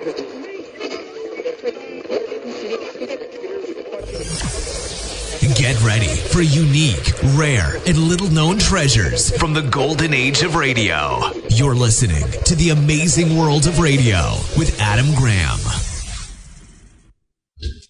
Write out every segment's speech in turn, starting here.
Get ready for unique, rare, and little-known treasures from the golden age of radio. You're listening to The Amazing World of Radio with Adam Graham.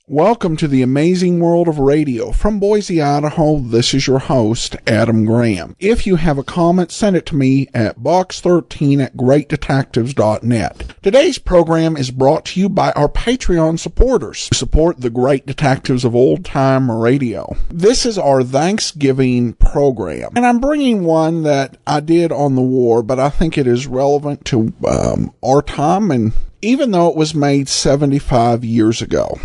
Welcome to the Amazing World of Radio. From Boise, Idaho, this is your host, Adam Graham. If you have a comment, send it to me at box13@greatdetectives.net. Today's program is brought to you by our Patreon supporters who support the great detectives of old-time radio. This is our Thanksgiving program, and I'm bringing one that I did on the war, but I think it is relevant to our time, and even though it was made 75 years ago.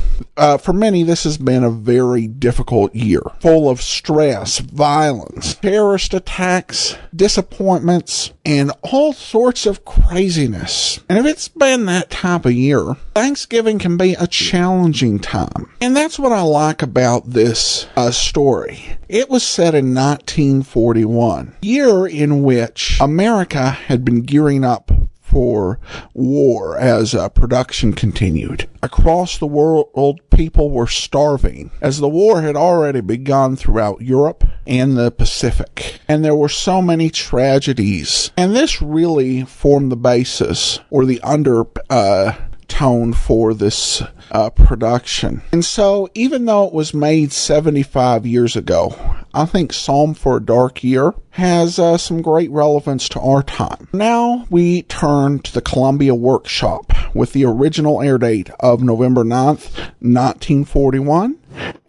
For many, this has been a very difficult year, full of stress, violence, terrorist attacks, disappointments, and all sorts of craziness. And if it's been that type of year, Thanksgiving can be a challenging time. And that's what I like about this story. It was set in 1941, year in which America had been gearing up for war as production continued. Across the world, people were starving, as the war had already begun throughout Europe and the Pacific. And there were so many tragedies. And this really formed the basis, or the undertone for this production. And so, even though it was made 75 years ago, I think Psalm for a Dark Year has some great relevance to our time. Now we turn to the Columbia Workshop with the original air date of November 9th, 1941,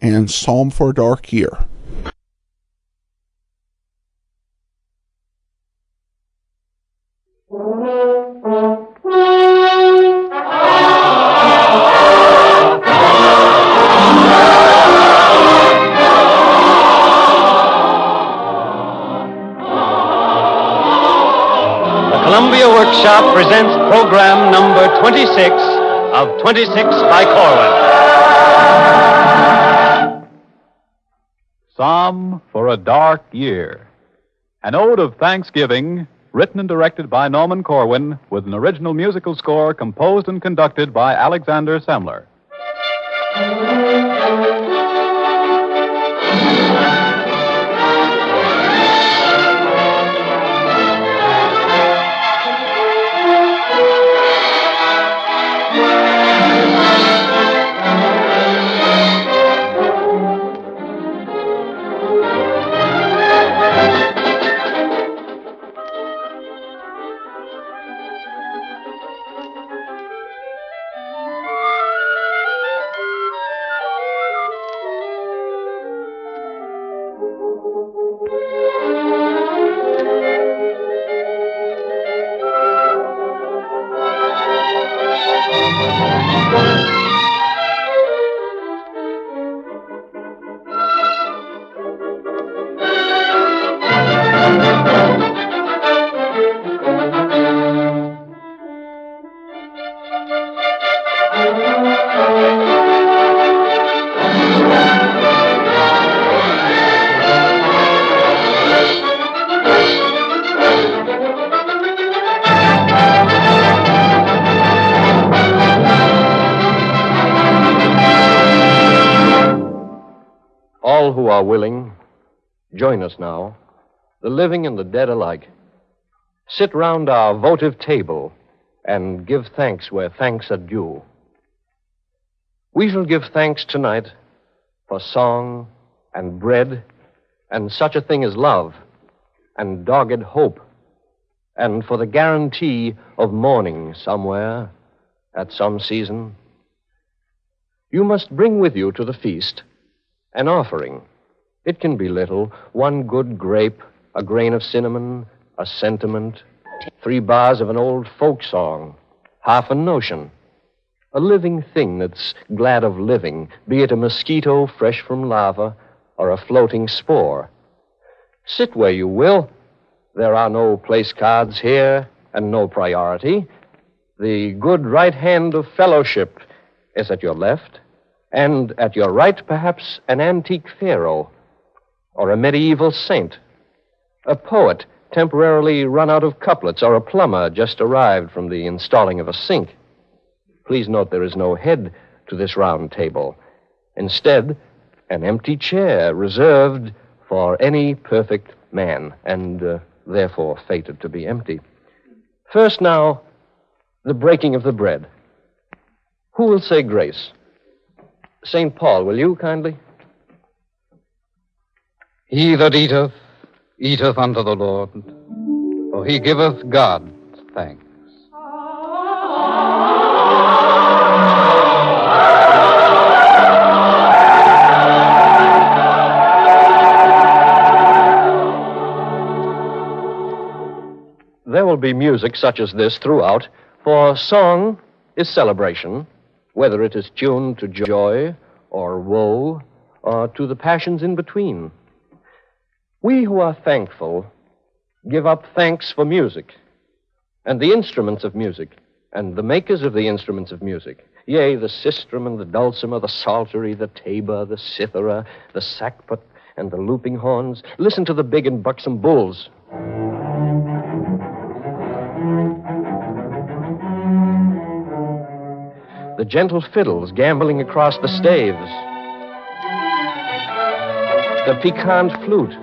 and Psalm for a Dark Year. Columbia Workshop presents program number 26 of 26 by Corwin. Psalm for a Dark Year. An ode of thanksgiving, written and directed by Norman Corwin, with an original musical score composed and conducted by Alexander Semler. All who are willing, join us now, the living and the dead alike. Sit round our votive table and give thanks where thanks are due. We shall give thanks tonight for song and bread and such a thing as love and dogged hope, and for the guarantee of morning somewhere at some season. You must bring with you to the feast an offering. It can be little, one good grape, a grain of cinnamon, a sentiment, 3 bars of an old folk song, half a notion, a living thing that's glad of living, be it a mosquito fresh from lava or a floating spore. Sit where you will. There are no place cards here and no priority. The good right hand of fellowship is at your left, and at your right, perhaps, an antique pharaoh or a medieval saint, a poet temporarily run out of couplets, or a plumber just arrived from the installing of a sink. Please note there is no head to this round table. Instead, an empty chair reserved for any perfect man, and therefore fated to be empty. First now, the breaking of the bread. Who will say grace? St. Paul, will you kindly? He that eateth, eateth unto the Lord, for he giveth God thanks. There will be music such as this throughout, for song is celebration, whether it is tuned to joy or woe or to the passions in between. We who are thankful give up thanks for music and the instruments of music and the makers of the instruments of music. Yea, the sistrum and the dulcimer, the psaltery, the tabor, the cithara, the sackbut, and the looping horns. Listen to the big and buxom bulls. The gentle fiddles gambling across the staves. The piquant flute.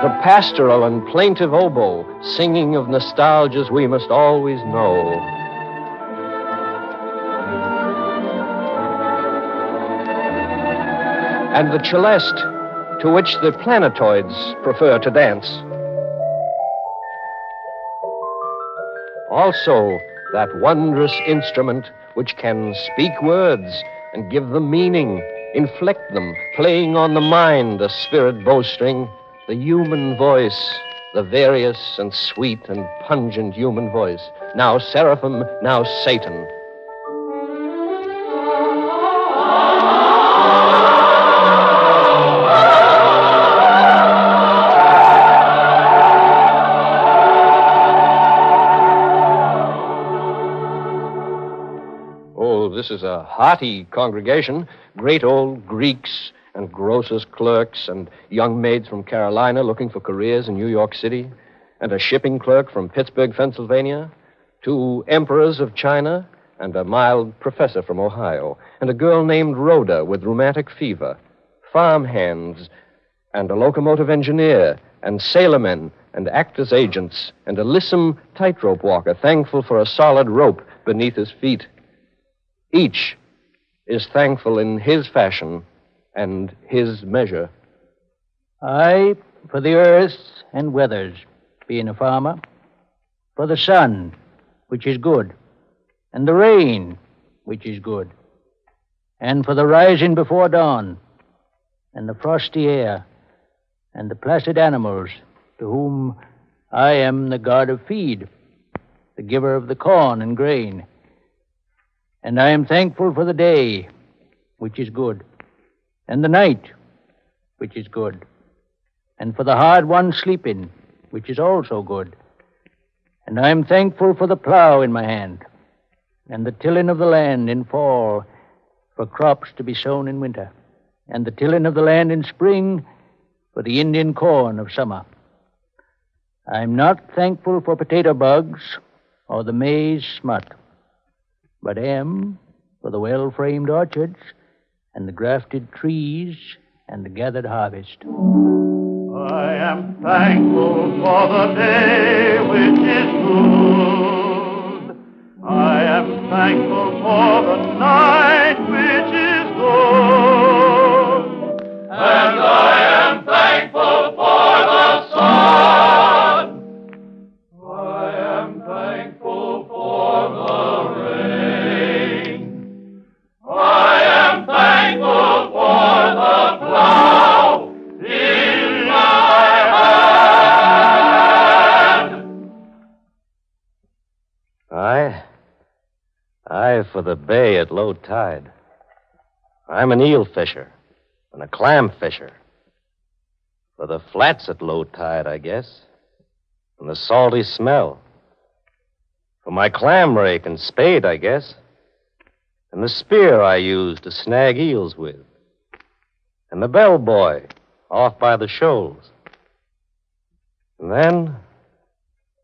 The pastoral and plaintive oboe singing of nostalgias we must always know. And the celeste to which the planetoids prefer to dance. Also, that wondrous instrument which can speak words and give them meaning, inflect them, playing on the mind a spirit bowstring, the human voice, the various and sweet and pungent human voice, now seraphim, now Satan. This is a hearty congregation. Great old Greeks and grocers' clerks and young maids from Carolina looking for careers in New York City, and a shipping clerk from Pittsburgh, Pennsylvania, 2 emperors of China, and a mild professor from Ohio, and a girl named Rhoda with rheumatic fever, farm hands, and a locomotive engineer, and sailormen, and actors' agents, and a lissom tightrope walker thankful for a solid rope beneath his feet. Each is thankful in his fashion and his measure. I, for the earth and weathers, being a farmer, for the sun, which is good, and the rain, which is good, and for the rising before dawn, and the frosty air, and the placid animals, to whom I am the god of feed, the giver of the corn and grain. And I am thankful for the day, which is good, and the night, which is good, and for the hard one sleeping, which is also good. And I am thankful for the plow in my hand, and the tilling of the land in fall, for crops to be sown in winter, and the tilling of the land in spring, for the Indian corn of summer. I am not thankful for potato bugs or the maize smut, but am for the well-framed orchards and the grafted trees and the gathered harvest. I am thankful for the day which is good. I am thankful for the night which is good. And I am thankful for the sun. I am thankful for the rain. I am thankful for the plow in my hand. I for the bay at low tide. I'm an eel fisher and a clam fisher. For the flats at low tide, I guess, and the salty smell. For my clam rake and spade, I guess, and the spear I use to snag eels with, and the bellboy off by the shoals. And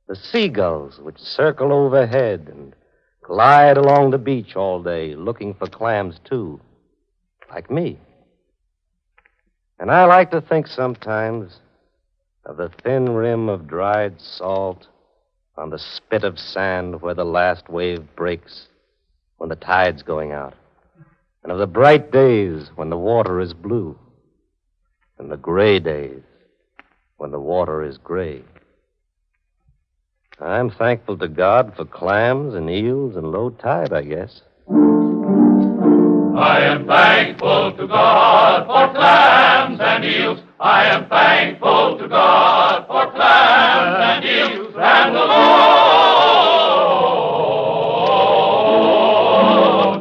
The seagulls which circle overhead and glide along the beach all day looking for clams, too, like me. And I like to think sometimes of the thin rim of dried salt on the spit of sand where the last wave breaks when the tide's going out, and of the bright days when the water is blue, and the gray days when the water is gray. I'm thankful to God for clams and eels and low tide, I guess. I am thankful to God for clams and eels. I am thankful to God for clams and eels and the low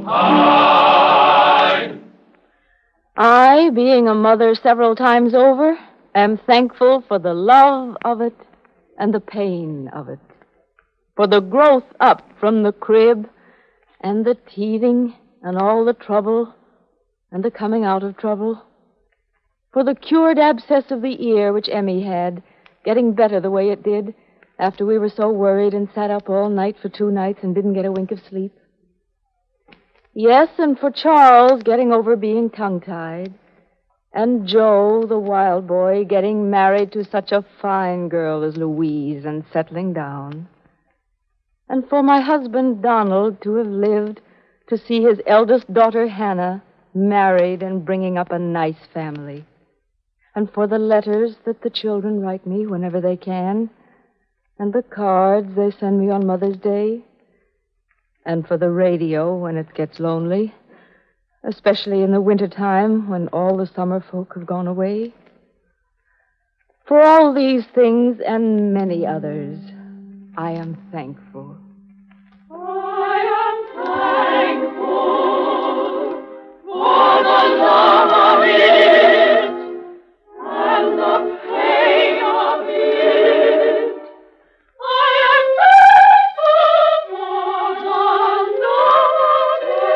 tide. I, being a mother several times over, am thankful for the love of it and the pain of it, for the growth up from the crib and the teething and all the trouble and the coming out of trouble, for the cured abscess of the ear which Emmy had, getting better the way it did after we were so worried and sat up all night for 2 nights and didn't get a wink of sleep. Yes, and for Charles getting over being tongue-tied, and Joe, the wild boy, getting married to such a fine girl as Louise and settling down. And for my husband, Donald, to have lived to see his eldest daughter, Hannah, married and bringing up a nice family. And for the letters that the children write me whenever they can, and the cards they send me on Mother's Day, and for the radio when it gets lonely, especially in the wintertime when all the summer folk have gone away. For all these things and many others, I am thankful. I am thankful for the love of it and the pain of it. I am thankful for the love of it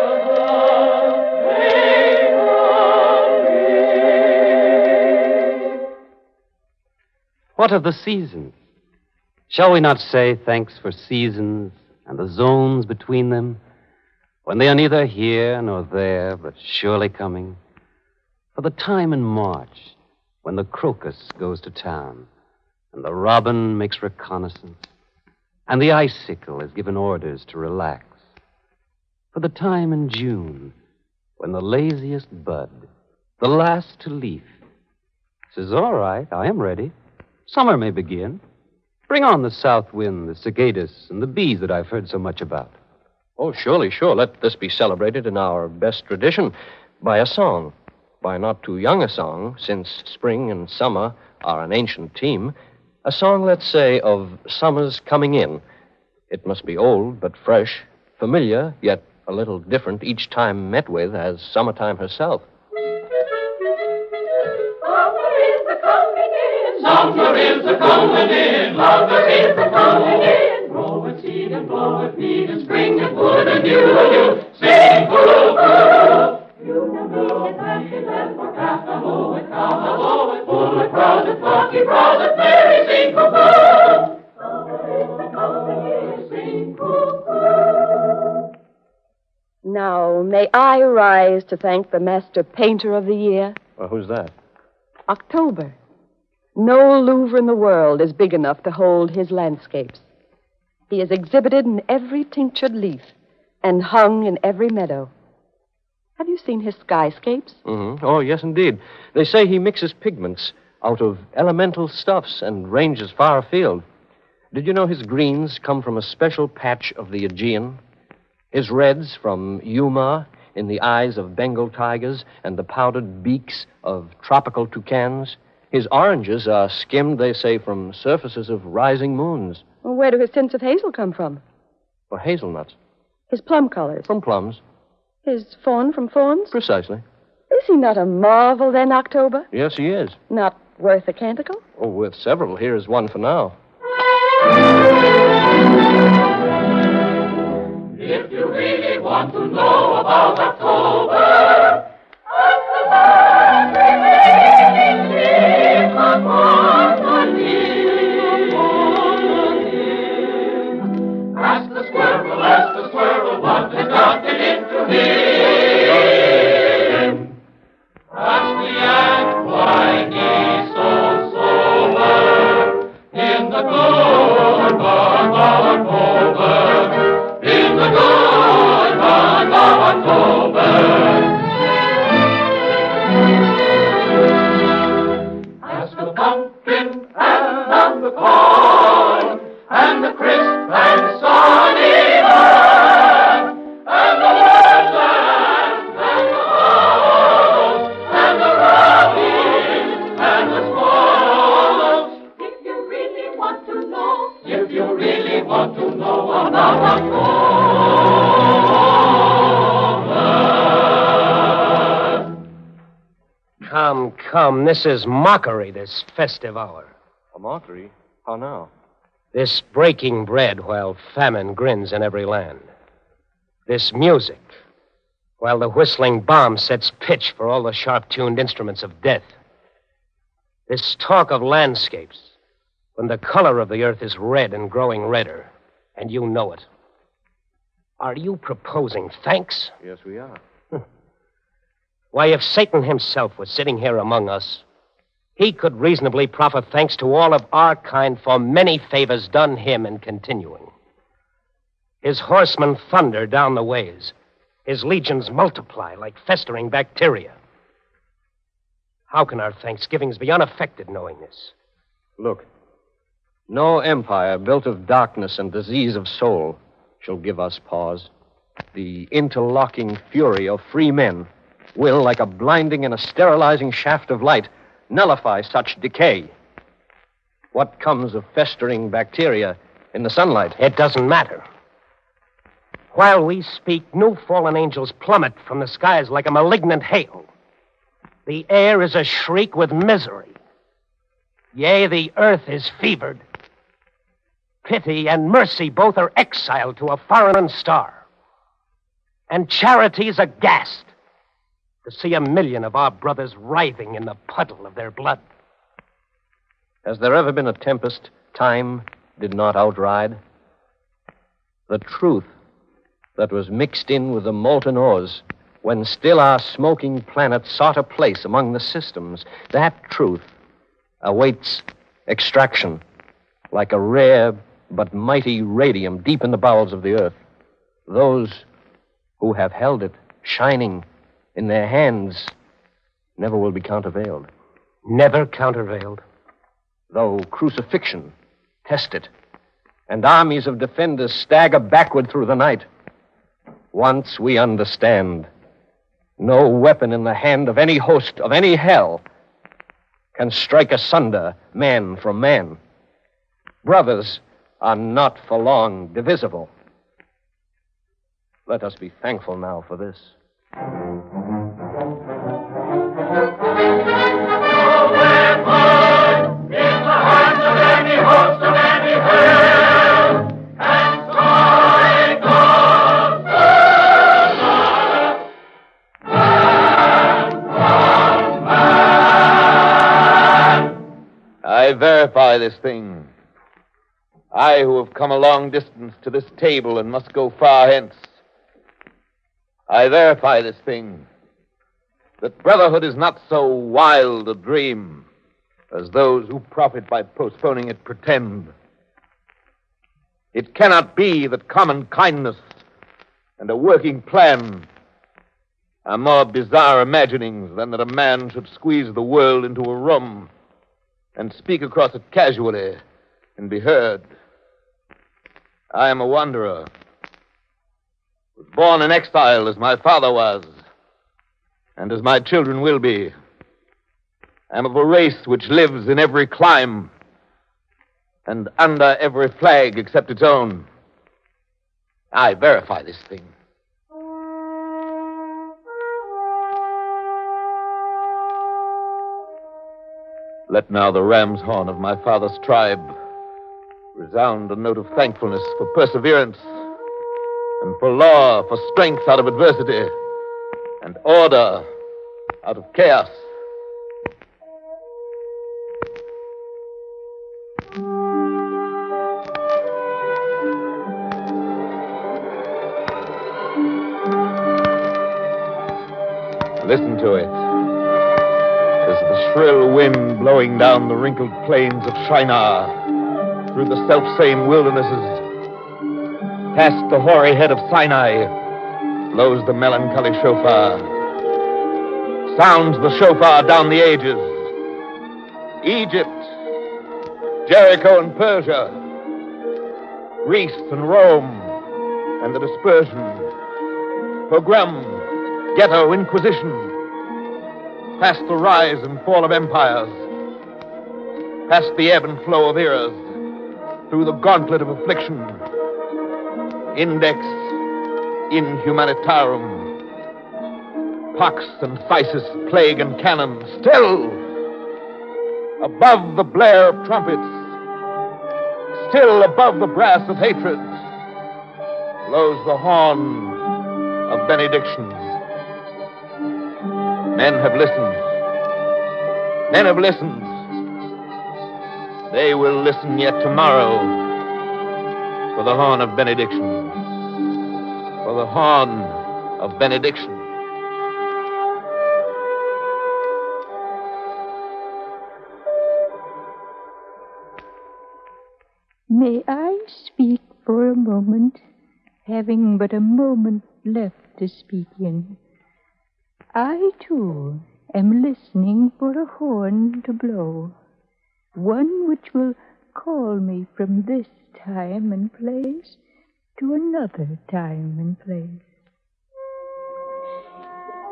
and the pain of it. What of the seasons? Shall we not say thanks for seasons and the zones between them, when they are neither here nor there, but surely coming? For the time in March, when the crocus goes to town, and the robin makes reconnaissance, and the icicle is given orders to relax. For the time in June, when the laziest bud, the last to leaf, says, all right, I am ready. Summer may begin. Bring on the south wind, the cicadas, and the bees that I've heard so much about. Oh, surely, sure. Let this be celebrated in our best tradition by a song. By not too young a song, since spring and summer are an ancient team. A song, let's say, of summer's coming in. It must be old but fresh, familiar, yet a little different each time met with as summertime herself. Summer is the coming in, lover is the coming in. Grow with seed and blow with weed, and spring and wood and you, sing hoo-hoo. You can blow it, basket, and forecast, and blow it, count, and blow it, full of crowded, flocky, crowded, merry, sing hoo-hoo. Summer is the coming in, sing hoo-hoo. Now, may I rise to thank the master painter of the year? Well, who's that? October. No Louvre in the world is big enough to hold his landscapes. He is exhibited in every tinctured leaf and hung in every meadow. Have you seen his skyscapes? Mm-hmm. Oh, yes, indeed. They say he mixes pigments out of elemental stuffs and ranges far afield. Did you know his greens come from a special patch of the Aegean? His reds from Yuma in the eyes of Bengal tigers and the powdered beaks of tropical toucans? His oranges are skimmed, they say, from surfaces of rising moons. Well, where do his tints of hazel come from? Or hazelnuts. His plum colors? From plums. His fawn from fawns? Precisely. Is he not a marvel, then, October? Yes, he is. Not worth a canticle? Oh, worth several. Here's one for now. If you really want to know about October, October, pumpkin and on the corn, and the crisp and sunny earth, and the woodlands and the hollows, and the robins and the swallows. If you really want to know about a Corwin. Come, this is mockery, this festive hour. A mockery? How now? This breaking bread while famine grins in every land. This music while the whistling bomb sets pitch for all the sharp-tuned instruments of death. This talk of landscapes when the color of the earth is red and growing redder, and you know it. Are you proposing thanks? Yes, we are. Why, if Satan himself was sitting here among us, he could reasonably proffer thanks to all of our kind for many favors done him and continuing. His horsemen thunder down the ways. His legions multiply like festering bacteria. How can our thanksgivings be unaffected knowing this? Look, no empire built of darkness and disease of soul shall give us pause. The interlocking fury of free men will, like a blinding and a sterilizing shaft of light, nullify such decay. What comes of festering bacteria in the sunlight? It doesn't matter. While we speak, new fallen angels plummet from the skies like a malignant hail. The air is ashriek with misery. Yea, the earth is fevered. Pity and mercy both are exiled to a foreign star. And charity's aghast to see 1,000,000 of our brothers writhing in the puddle of their blood. Has there ever been a tempest time did not outride? The truth that was mixed in with the molten ores when still our smoking planet sought a place among the systems, that truth awaits extraction like a rare but mighty radium deep in the bowels of the earth. Those who have held it shining in their hands never will be countervailed. Never countervailed. Though crucifixion test it, and armies of defenders stagger backward through the night. Once we understand, no weapon in the hand of any host of any hell can strike asunder man from man. Brothers are not for long divisible. Let us be thankful now for this. I verify this thing. I, who have come a long distance to this table and must go far hence. I verify this thing, that brotherhood is not so wild a dream as those who profit by postponing it pretend. It cannot be that common kindness and a working plan are more bizarre imaginings than that a man should squeeze the world into a room and speak across it casually and be heard. I am a wanderer. Was born in exile as my father was, and as my children will be. I am of a race which lives in every clime and under every flag except its own. I verify this thing. Let now the ram's horn of my father's tribe resound a note of thankfulness for perseverance and for law, for strength out of adversity and order out of chaos. Listen to it. As the shrill wind blowing down the wrinkled plains of Shinar through the selfsame wildernesses, past the hoary head of Sinai, blows the melancholy shofar. Sounds the shofar down the ages. Egypt, Jericho and Persia, Greece and Rome, and the dispersion, pogrom, ghetto, inquisition, past the rise and fall of empires, past the ebb and flow of eras, through the gauntlet of affliction, index in humanitarum, pox and phthisis, plague and cannon, still, above the blare of trumpets, still above the brass of hatred, blows the horn of benedictions. Men have listened. Men have listened. They will listen yet tomorrow for the horn of benediction. For the horn of benediction. May I speak for a moment, having but a moment left to speak in? I, too, am listening for a horn to blow, one which will call me from this time and place to another time and place.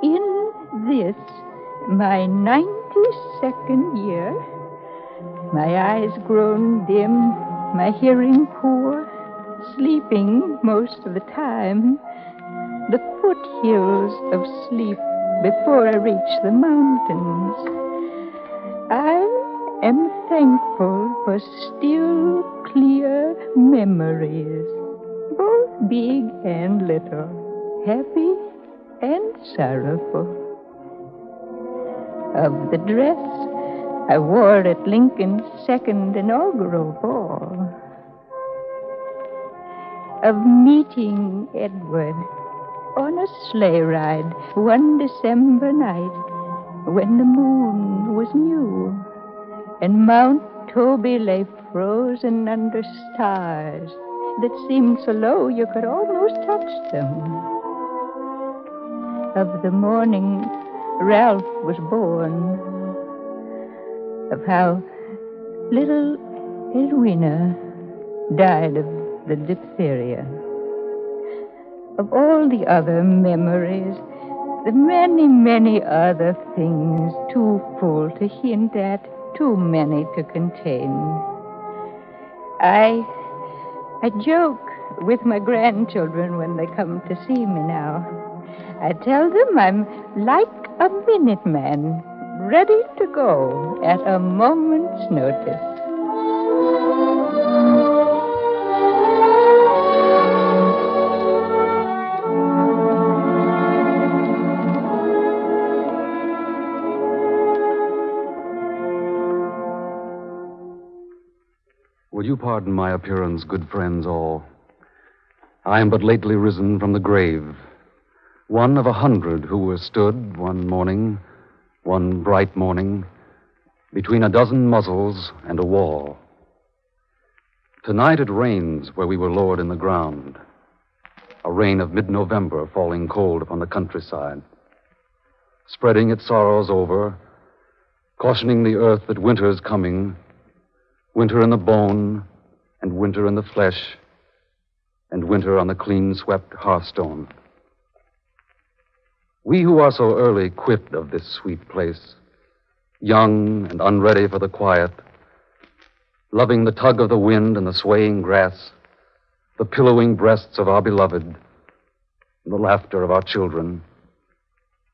In this, my 92nd year, my eyes grown dim, my hearing poor, sleeping most of the time, the foothills of sleep before I reach the mountains. I am thankful for still, clear memories, both big and little, happy and sorrowful. Of the dress I wore at Lincoln's second inaugural ball. Of meeting Edward on a sleigh ride one December night when the moon was new and Mount Toby lay frozen under stars that seemed so low you could almost touch them. Of the morning Ralph was born. Of how little Edwina died of the diphtheria. Of all the other memories, the many, many other things too full to hint at, too many to contain. I joke with my grandchildren when they come to see me now. I tell them I'm like a Minuteman, ready to go at a moment's notice. Will you pardon my appearance, good friends all? I am but lately risen from the grave, one of 100 who were stood one morning, one bright morning, between a dozen muzzles and a wall. Tonight it rains where we were lowered in the ground, a rain of mid-November falling cold upon the countryside, spreading its sorrows over, cautioning the earth that winter is coming, winter in the bone, and winter in the flesh, and winter on the clean-swept hearthstone. We who are so early quit of this sweet place, young and unready for the quiet, loving the tug of the wind and the swaying grass, the pillowing breasts of our beloved, and the laughter of our children,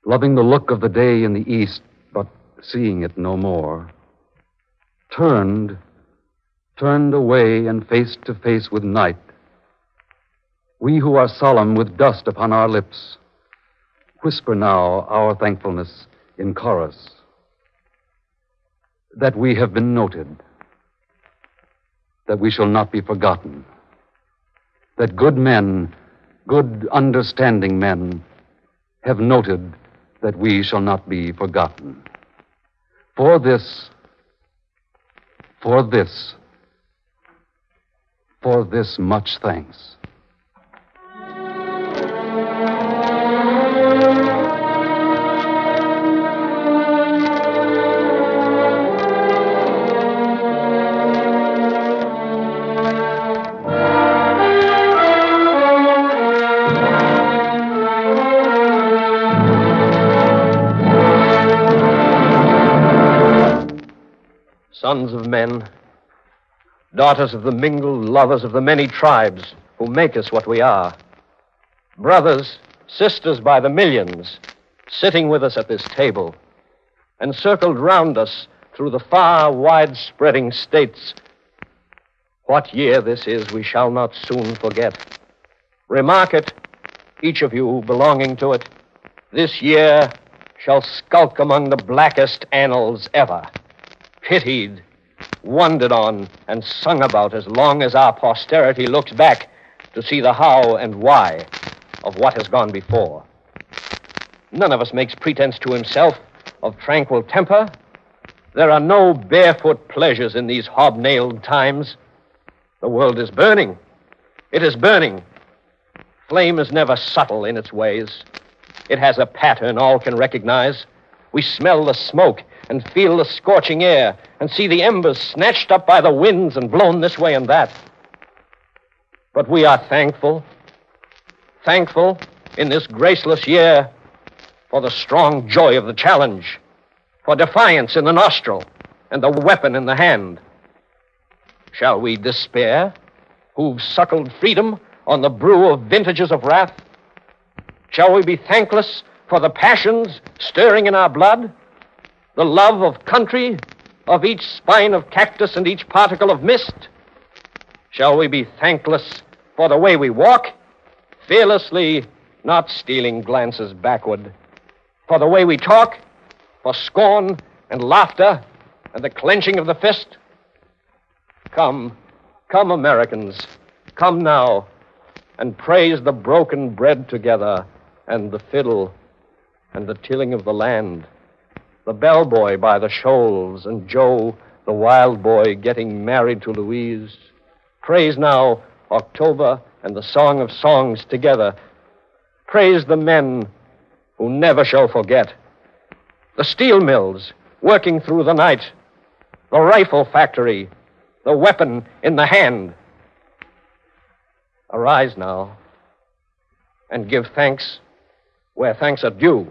loving the look of the day in the east, but seeing it no more, turned away and face to face with night. We who are solemn with dust upon our lips, whisper now our thankfulness in chorus, that we have been noted, that we shall not be forgotten, that good men, good understanding men, have noted that we shall not be forgotten. For this much thanks. sons of men, daughters of the mingled lovers of the many tribes who make us what we are, brothers, sisters by the millions, sitting with us at this table, encircled round us through the far, wide-spreading states. What year this is, we shall not soon forget. Remark it, each of you belonging to it. This year shall skulk among the blackest annals ever, pitied, wondered on, and sung about as long as our posterity looks back to see the how and why of what has gone before. None of us makes pretense to himself of tranquil temper. There are no barefoot pleasures in these hobnailed times. The world is burning. It is burning. Flame is never subtle in its ways. It has a pattern all can recognize. We smell the smoke and feel the scorching air and see the embers snatched up by the winds and blown this way and that. But we are thankful in this graceless year for the strong joy of the challenge, for defiance in the nostril and the weapon in the hand. Shall we despair, who've suckled freedom on the brew of vintages of wrath? Shall we be thankless for the passions stirring in our blood, the love of country, of each spine of cactus and each particle of mist? Shall we be thankless for the way we walk, fearlessly, not stealing glances backward, for the way we talk, for scorn and laughter and the clenching of the fist? Come, Americans, come now, and praise the broken bread together, and the fiddle, and the tilling of the land, the bellboy by the shoals, and Joe, the wild boy, getting married to Louise. Praise now October and the Song of Songs together. Praise the men who never shall forget. The steel mills working through the night, the rifle factory, the weapon in the hand. Arise now and give thanks where thanks are due.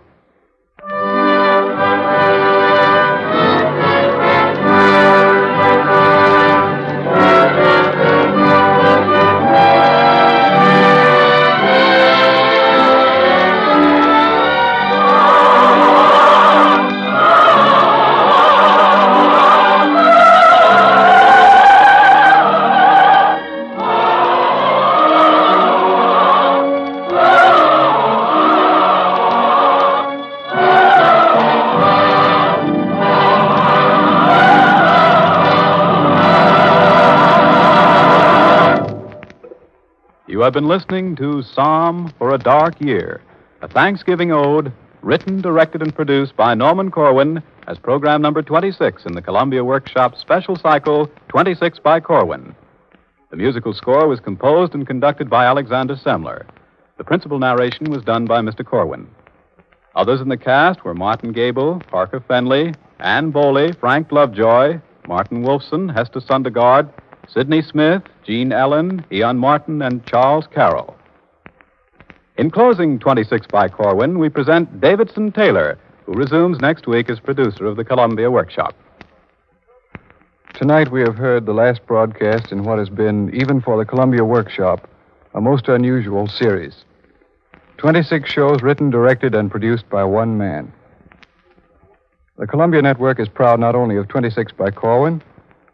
You have been listening to Psalm for a Dark Year, a Thanksgiving ode written, directed, and produced by Norman Corwin as program number 26 in the Columbia Workshop special cycle 26 by Corwin. The musical score was composed and conducted by Alexander Semler. The principal narration was done by Mr. Corwin. Others in the cast were Martin Gable, Parker Fenley, Ann Boley, Frank Lovejoy, Martin Wolfson, Hester Sundergaard, Sidney Smith, Gene Ellen, Eon Martin, and Charles Carroll. In closing 26 by Corwin, we present Davidson Taylor, who resumes next week as producer of the Columbia Workshop. Tonight we have heard the last broadcast in what has been, even for the Columbia Workshop, a most unusual series. 26 shows written, directed, and produced by one man. The Columbia Network is proud not only of 26 by Corwin,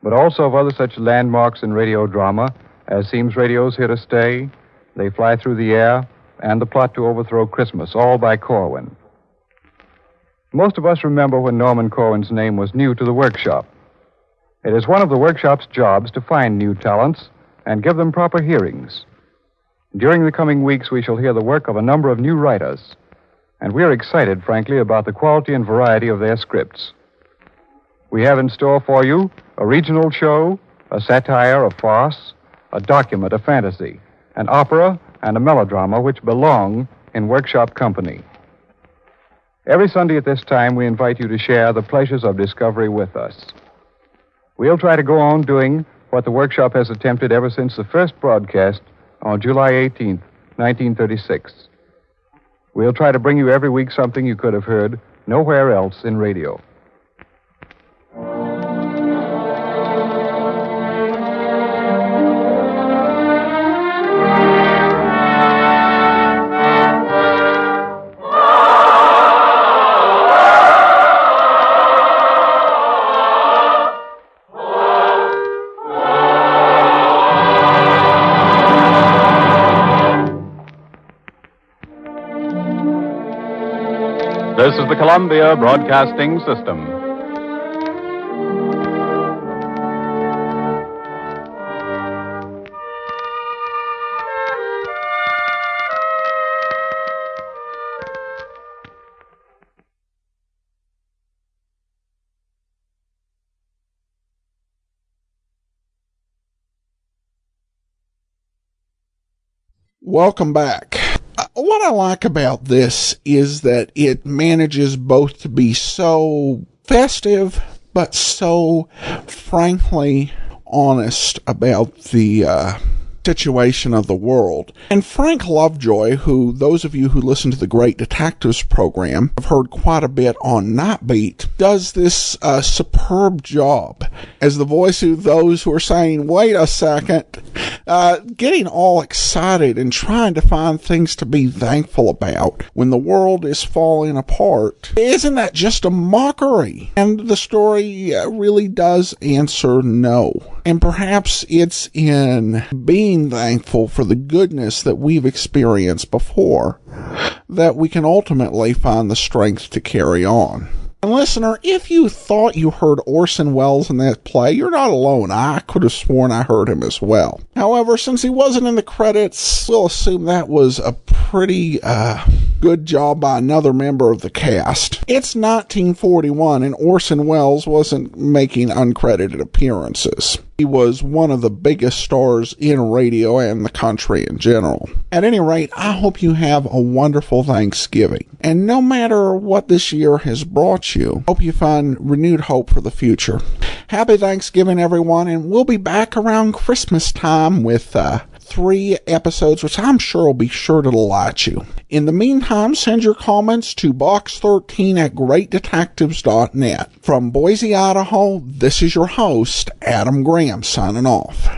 but also of other such landmarks in radio drama as Seems Radio's Here to Stay, They Fly Through the Air, and The Plot to Overthrow Christmas, all by Corwin. Most of us remember when Norman Corwin's name was new to the Workshop. It is one of the Workshop's jobs to find new talents and give them proper hearings. During the coming weeks, we shall hear the work of a number of new writers, and we are excited, frankly, about the quality and variety of their scripts. We have in store for you a regional show, a satire, a farce, a document, a fantasy, an opera, and a melodrama which belong in Workshop company. Every Sunday at this time, we invite you to share the pleasures of discovery with us. We'll try to go on doing what the Workshop has attempted ever since the first broadcast on July 18th, 1936. We'll try to bring you every week something you could have heard nowhere else in radio. This is the Columbia Broadcasting System. Welcome back. What I like about this is that it manages both to be so festive, but so frankly honest about the situation of the world. And Frank Lovejoy, who those of you who listen to the Great Detectives program have heard quite a bit on Night Beat, does this superb job as the voice of those who are saying, wait a second, getting all excited and trying to find things to be thankful about when the world is falling apart. Isn't that just a mockery? And the story really does answer no. And perhaps it's in being thankful for the goodness that we've experienced before that we can ultimately find the strength to carry on. And listener, if you thought you heard Orson Welles in that play, you're not alone. I could have sworn I heard him as well. However, since he wasn't in the credits, we'll assume that was a pretty good job by another member of the cast. It's 1941 and Orson Welles wasn't making uncredited appearances. He was one of the biggest stars in radio and the country in general. At any rate, I hope you have a wonderful Thanksgiving. And no matter what this year has brought you, hope you find renewed hope for the future. Happy Thanksgiving, everyone, and we'll be back around Christmas time with 3 episodes, which I'm sure will be sure to delight you. In the meantime, send your comments to box13@greatdetectives.net. From Boise, Idaho, this is your host, Adam Graham, signing off.